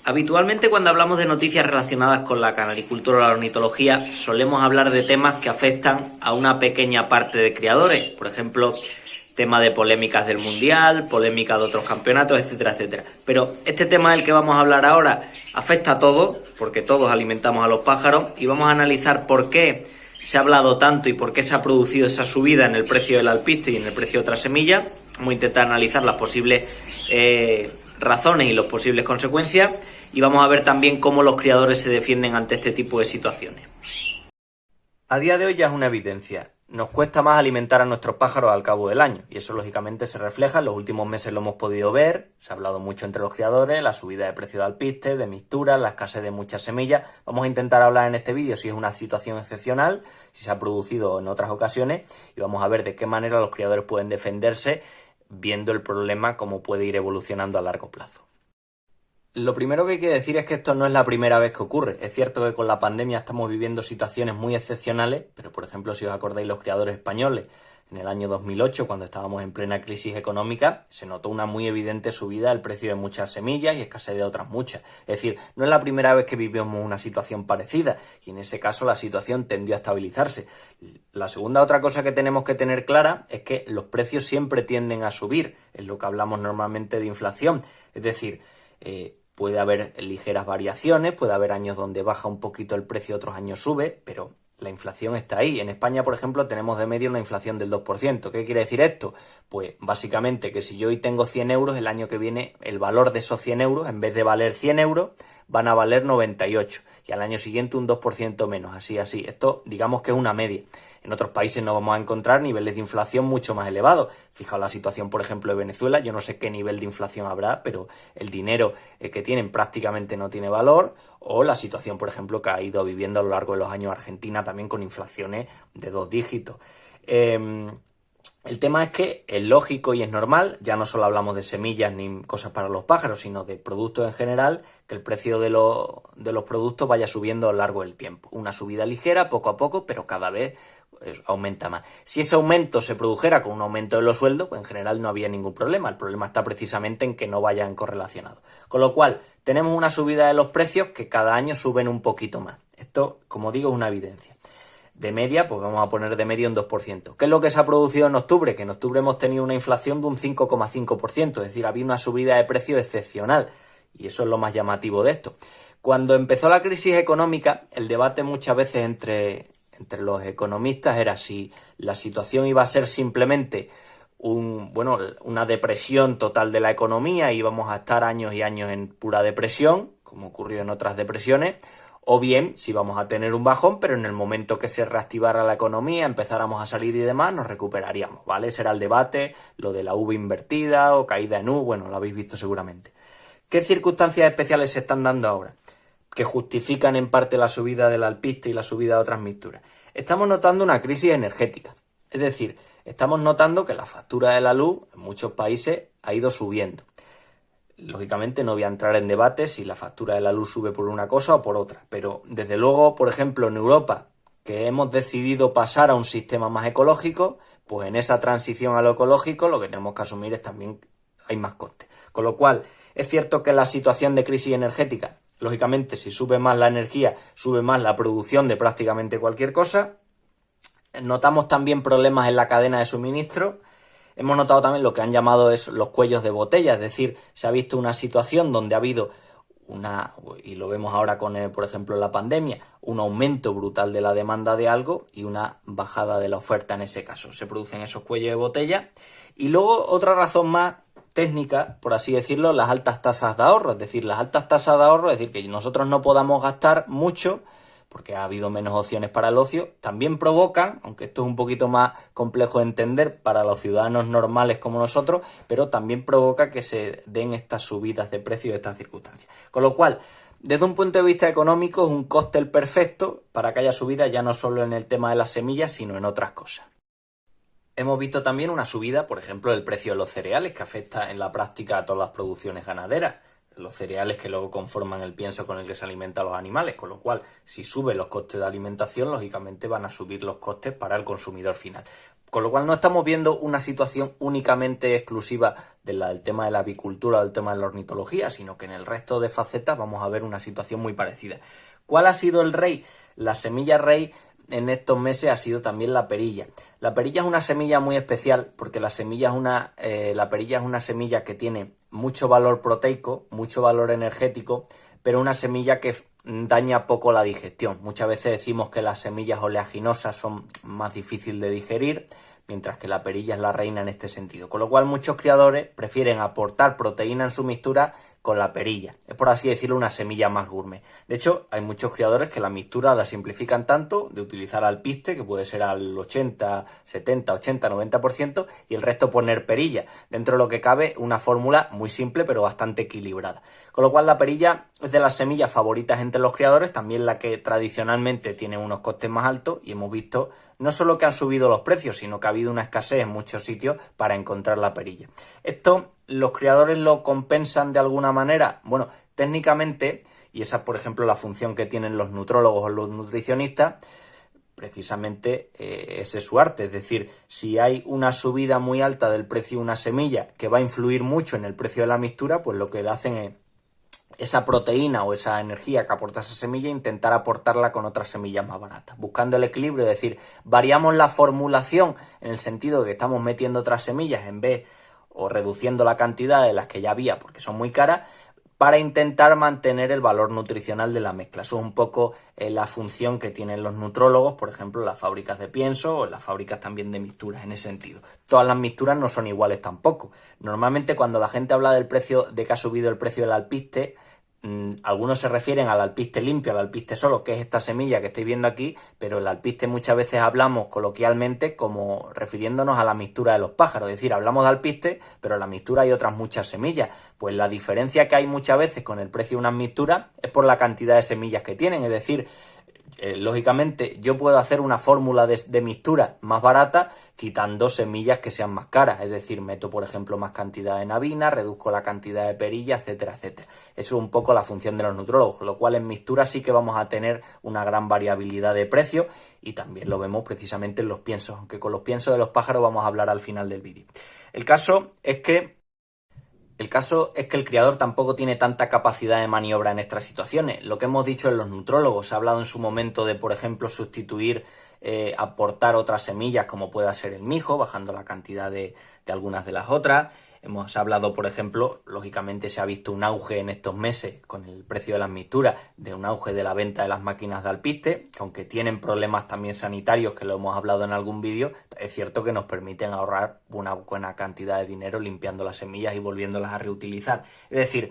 Habitualmente cuando hablamos de noticias relacionadas con la canaricultura o la ornitología solemos hablar de temas que afectan a una pequeña parte de criadores, por ejemplo, tema de polémicas del mundial, polémicas de otros campeonatos, etcétera, etcétera. Pero este tema del que vamos a hablar ahora afecta a todos, porque todos alimentamos a los pájaros, y vamos a analizar por qué se ha hablado tanto y por qué se ha producido esa subida en el precio del alpiste y en el precio de otras semillas. Vamos a intentar analizar las posibles razones y las posibles consecuencias, y vamos a ver también cómo los criadores se defienden ante este tipo de situaciones. A día de hoy ya es una evidencia. Nos cuesta más alimentar a nuestros pájaros al cabo del año, y eso lógicamente se refleja. En los últimos meses lo hemos podido ver, se ha hablado mucho entre los criadores, la subida de precio de alpiste, de mixturas, la escasez de muchas semillas. Vamos a intentar hablar en este vídeo si es una situación excepcional, si se ha producido en otras ocasiones, y vamos a ver de qué manera los criadores pueden defenderse viendo el problema cómo puede ir evolucionando a largo plazo. Lo primero que hay que decir es que esto no es la primera vez que ocurre. Es cierto que con la pandemia estamos viviendo situaciones muy excepcionales, pero por ejemplo, si os acordáis, los criadores españoles, en el año 2008, cuando estábamos en plena crisis económica, se notó una muy evidente subida del precio de muchas semillas y escasez de otras muchas. Es decir, no es la primera vez que vivimos una situación parecida, y en ese caso la situación tendió a estabilizarse. La segunda otra cosa que tenemos que tener clara es que los precios siempre tienden a subir, es lo que hablamos normalmente de inflación. Es decir, puede haber ligeras variaciones, puede haber años donde baja un poquito el precio, otros años sube, pero la inflación está ahí. En España, por ejemplo, tenemos de media una inflación del 2%. ¿Qué quiere decir esto? Pues básicamente que si yo hoy tengo 100 euros, el año que viene el valor de esos 100 euros, en vez de valer 100 euros, van a valer 98. Y al año siguiente un 2% menos, así. Esto digamos que es una media. En otros países no vamos a encontrar niveles de inflación mucho más elevados. Fijaos la situación, por ejemplo, de Venezuela. Yo no sé qué nivel de inflación habrá, pero el dinero que tienen prácticamente no tiene valor. O la situación, por ejemplo, que ha ido viviendo a lo largo de los años Argentina, también con inflaciones de 2 dígitos. El tema es que es lógico y es normal, ya no solo hablamos de semillas ni cosas para los pájaros, sino de productos en general, que el precio de los productos vaya subiendo a lo largo del tiempo. Una subida ligera, poco a poco, pero cada vez aumenta más. Si ese aumento se produjera con un aumento de los sueldos, pues en general no había ningún problema. El problema está precisamente en que no vayan correlacionados. Con lo cual, tenemos una subida de los precios que cada año suben un poquito más. Esto, como digo, es una evidencia. De media, pues vamos a poner de media un 2%. ¿Qué es lo que se ha producido en octubre? Que en octubre hemos tenido una inflación de un 5,5%, es decir, había una subida de precios excepcional, y eso es lo más llamativo de esto. Cuando empezó la crisis económica, el debate muchas veces entre los economistas era si la situación iba a ser simplemente una depresión total de la economía y íbamos a estar años y años en pura depresión, como ocurrió en otras depresiones, o bien si vamos a tener un bajón, pero en el momento que se reactivara la economía, empezáramos a salir y demás, nos recuperaríamos, ¿vale? Ese era el debate, lo de la V invertida o caída en U, bueno, lo habéis visto seguramente. ¿Qué circunstancias especiales se están dando ahora que justifican en parte la subida del alpiste y la subida de otras mixturas? Estamos notando una crisis energética, es decir, estamos notando que la factura de la luz en muchos países ha ido subiendo. Lógicamente no voy a entrar en debate si la factura de la luz sube por una cosa o por otra, pero desde luego, por ejemplo, en Europa, que hemos decidido pasar a un sistema más ecológico, pues en esa transición a lo ecológico lo que tenemos que asumir es también hay más costes. Con lo cual, es cierto que la situación de crisis energética, lógicamente, si sube más la energía, sube más la producción de prácticamente cualquier cosa. Notamos también problemas en la cadena de suministro. Hemos notado también lo que han llamado los cuellos de botella, es decir, se ha visto una situación donde ha habido y lo vemos ahora con, por ejemplo, la pandemia, un aumento brutal de la demanda de algo y una bajada de la oferta en ese caso. Se producen esos cuellos de botella. Y luego otra razón más técnica, por así decirlo, las altas tasas de ahorro. Es decir, las altas tasas de ahorro, es decir, que nosotros no podamos gastar mucho porque ha habido menos opciones para el ocio, también provocan, aunque esto es un poquito más complejo de entender para los ciudadanos normales como nosotros, pero también provoca que se den estas subidas de precios de estas circunstancias. Con lo cual, desde un punto de vista económico, es un cóctel perfecto para que haya subida ya no solo en el tema de las semillas, sino en otras cosas. Hemos visto también una subida, por ejemplo, del precio de los cereales, que afecta en la práctica a todas las producciones ganaderas. los cereales que luego conforman el pienso con el que se alimentan los animales, con lo cual si suben los costes de alimentación, lógicamente van a subir los costes para el consumidor final. Con lo cual no estamos viendo una situación únicamente exclusiva del tema de la avicultura o del tema de la ornitología, sino que en el resto de facetas vamos a ver una situación muy parecida. ¿Cuál ha sido el rey? La semilla rey en estos meses ha sido también la perilla. La perilla es una semilla muy especial porque la perilla es una semilla que tiene mucho valor proteico, mucho valor energético, pero una semilla que daña poco la digestión. Muchas veces decimos que las semillas oleaginosas son más difíciles de digerir, mientras que la perilla es la reina en este sentido. Con lo cual muchos criadores prefieren aportar proteína en su mixtura con la perilla. Es, por así decirlo, una semilla más gourmet. De hecho, hay muchos criadores que la mixtura la simplifican tanto de utilizar alpiste, que puede ser al 80, 70, 80, 90%, y el resto poner perilla. Dentro de lo que cabe, una fórmula muy simple pero bastante equilibrada. Con lo cual la perilla es de las semillas favoritas entre los criadores, también la que tradicionalmente tiene unos costes más altos, y hemos visto no solo que han subido los precios, sino que ha habido una escasez en muchos sitios para encontrar la perilla. Esto los criadores lo compensan de alguna manera. Bueno, técnicamente, y esa es por ejemplo la función que tienen los nutrólogos o los nutricionistas, precisamente ese es su arte. Es decir, si hay una subida muy alta del precio de una semilla que va a influir mucho en el precio de la mixtura, pues lo que le hacen es esa proteína o esa energía que aporta esa semilla, intentar aportarla con otras semillas más baratas, buscando el equilibrio. Es decir, variamos la formulación en el sentido de que estamos metiendo otras semillas en vez, o reduciendo la cantidad de las que ya había porque son muy caras, para intentar mantener el valor nutricional de la mezcla. Eso es un poco la función que tienen los nutrólogos, por ejemplo, en las fábricas de pienso o en las fábricas también de mixturas, en ese sentido. Todas las mixturas no son iguales tampoco. Normalmente cuando la gente habla del precio, de que ha subido el precio del alpiste, algunos se refieren al alpiste limpio, al alpiste solo, que es esta semilla que estáis viendo aquí, pero el alpiste muchas veces hablamos coloquialmente como refiriéndonos a la mixtura de los pájaros. Es decir, hablamos de alpiste, pero en la mixtura hay otras muchas semillas. Pues la diferencia que hay muchas veces con el precio de unas mixturas es por la cantidad de semillas que tienen. Es decir, lógicamente yo puedo hacer una fórmula de mixtura más barata quitando semillas que sean más caras, es decir, meto por ejemplo más cantidad de nabina, reduzco la cantidad de perilla, etcétera, etcétera. Eso es un poco la función de los nutrólogos, lo cual en mixtura sí que vamos a tener una gran variabilidad de precio, y también lo vemos precisamente en los piensos, aunque con los piensos de los pájaros vamos a hablar al final del vídeo. El caso es que el criador tampoco tiene tanta capacidad de maniobra en estas situaciones. Lo que hemos dicho en los nutrólogos, se ha hablado en su momento de, por ejemplo, sustituir, aportar otras semillas como pueda ser el mijo, bajando la cantidad de algunas de las otras. Hemos hablado, por ejemplo, lógicamente se ha visto un auge en estos meses con el precio de las mixturas, de un auge de la venta de las máquinas de alpiste, que aunque tienen problemas también sanitarios, que lo hemos hablado en algún vídeo, es cierto que nos permiten ahorrar una buena cantidad de dinero limpiando las semillas y volviéndolas a reutilizar. Es decir,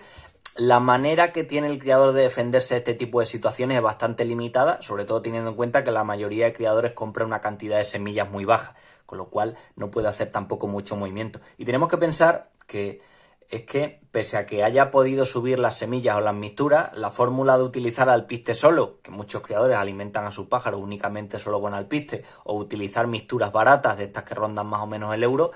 la manera que tiene el criador de defenderse de este tipo de situaciones es bastante limitada, sobre todo teniendo en cuenta que la mayoría de criadores compran una cantidad de semillas muy baja, con lo cual no puede hacer tampoco mucho movimiento. Y tenemos que pensar que pese a que haya podido subir las semillas o las mixturas, la fórmula de utilizar alpiste solo, que muchos criadores alimentan a sus pájaros únicamente solo con alpiste, o utilizar mixturas baratas, de estas que rondan más o menos el euro,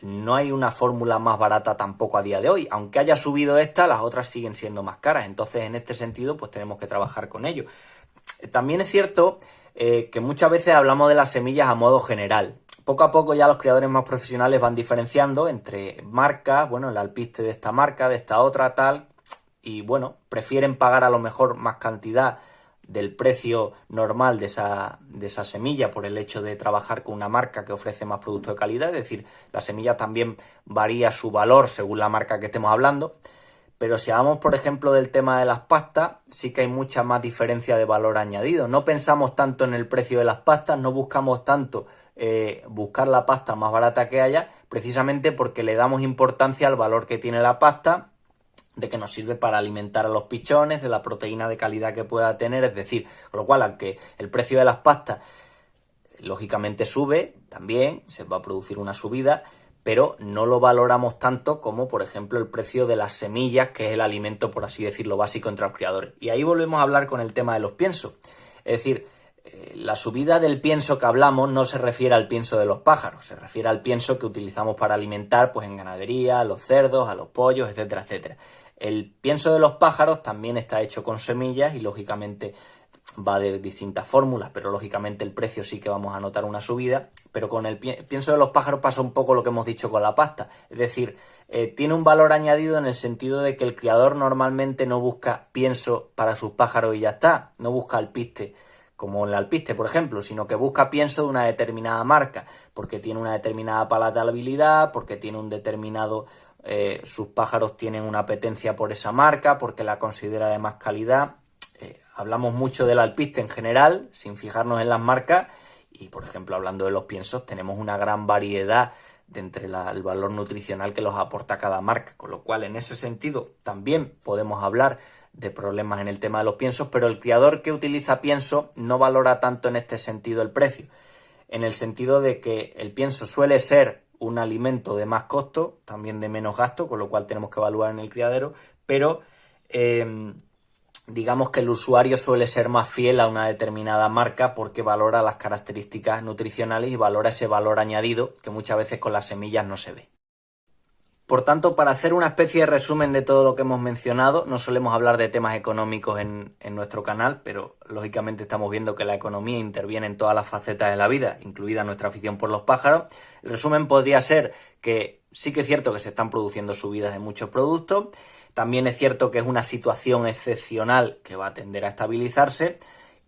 no hay una fórmula más barata tampoco a día de hoy. Aunque haya subido esta, las otras siguen siendo más caras. Entonces, en este sentido, pues tenemos que trabajar con ello. También es cierto que muchas veces hablamos de las semillas a modo general. Poco a poco ya los criadores más profesionales van diferenciando entre marcas, bueno, el alpiste de esta marca, de esta otra, tal, y bueno, prefieren pagar a lo mejor más cantidad del precio normal de esa semilla por el hecho de trabajar con una marca que ofrece más productos de calidad. Es decir, la semilla también varía su valor según la marca que estemos hablando. Pero si hablamos, por ejemplo, del tema de las pastas, sí que hay mucha más diferencia de valor añadido. No pensamos tanto en el precio de las pastas, no buscamos tanto buscar la pasta más barata que haya, precisamente porque le damos importancia al valor que tiene la pasta, de que nos sirve para alimentar a los pichones, de la proteína de calidad que pueda tener. Es decir, con lo cual, aunque el precio de las pastas lógicamente sube, también se va a producir una subida, pero no lo valoramos tanto como, por ejemplo, el precio de las semillas, que es el alimento, por así decirlo, básico entre los criadores. Y ahí volvemos a hablar con el tema de los piensos. Es decir, La subida del pienso que hablamos no se refiere al pienso de los pájaros, se refiere al pienso que utilizamos para alimentar pues en ganadería, a los cerdos, a los pollos, etcétera, etcétera. El pienso de los pájaros también está hecho con semillas y lógicamente va de distintas fórmulas, pero lógicamente el precio sí que vamos a notar una subida, pero con el pienso de los pájaros pasa un poco lo que hemos dicho con la pasta, es decir, tiene un valor añadido en el sentido de que el criador normalmente no busca pienso para sus pájaros y ya está, no busca alpiste como el alpiste, por ejemplo, sino que busca pienso de una determinada marca, porque tiene una determinada palatabilidad, porque tiene un determinado, sus pájaros tienen una apetencia por esa marca, porque la considera de más calidad. Hablamos mucho del alpiste en general, sin fijarnos en las marcas, y por ejemplo, hablando de los piensos, tenemos una gran variedad de entre el valor nutricional que los aporta cada marca, con lo cual en ese sentido también podemos hablar de problemas en el tema de los piensos, pero el criador que utiliza pienso no valora tanto en este sentido el precio, en el sentido de que el pienso suele ser un alimento de más costo, también de menos gasto, con lo cual tenemos que evaluar en el criadero, pero digamos que el usuario suele ser más fiel a una determinada marca porque valora las características nutricionales y valora ese valor añadido que muchas veces con las semillas no se ve. Por tanto, para hacer una especie de resumen de todo lo que hemos mencionado, no solemos hablar de temas económicos en nuestro canal, pero lógicamente estamos viendo que la economía interviene en todas las facetas de la vida, incluida nuestra afición por los pájaros. El resumen podría ser que sí que es cierto que se están produciendo subidas de muchos productos, también es cierto que es una situación excepcional que va a tender a estabilizarse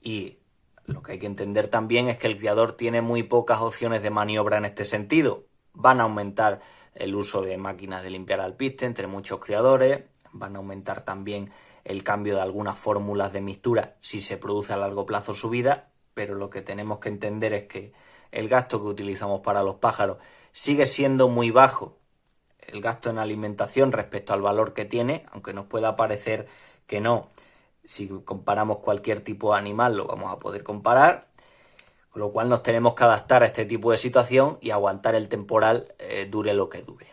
y lo que hay que entender también es que el criador tiene muy pocas opciones de maniobra en este sentido. Van a aumentar el uso de máquinas de limpiar alpiste entre muchos criadores, van a aumentar también el cambio de algunas fórmulas de mixtura si se produce a largo plazo subida, pero lo que tenemos que entender es que el gasto que utilizamos para los pájaros sigue siendo muy bajo, el gasto en alimentación respecto al valor que tiene, aunque nos pueda parecer que no, si comparamos cualquier tipo de animal lo vamos a poder comparar, con lo cual nos tenemos que adaptar a este tipo de situación y aguantar el temporal, dure lo que dure.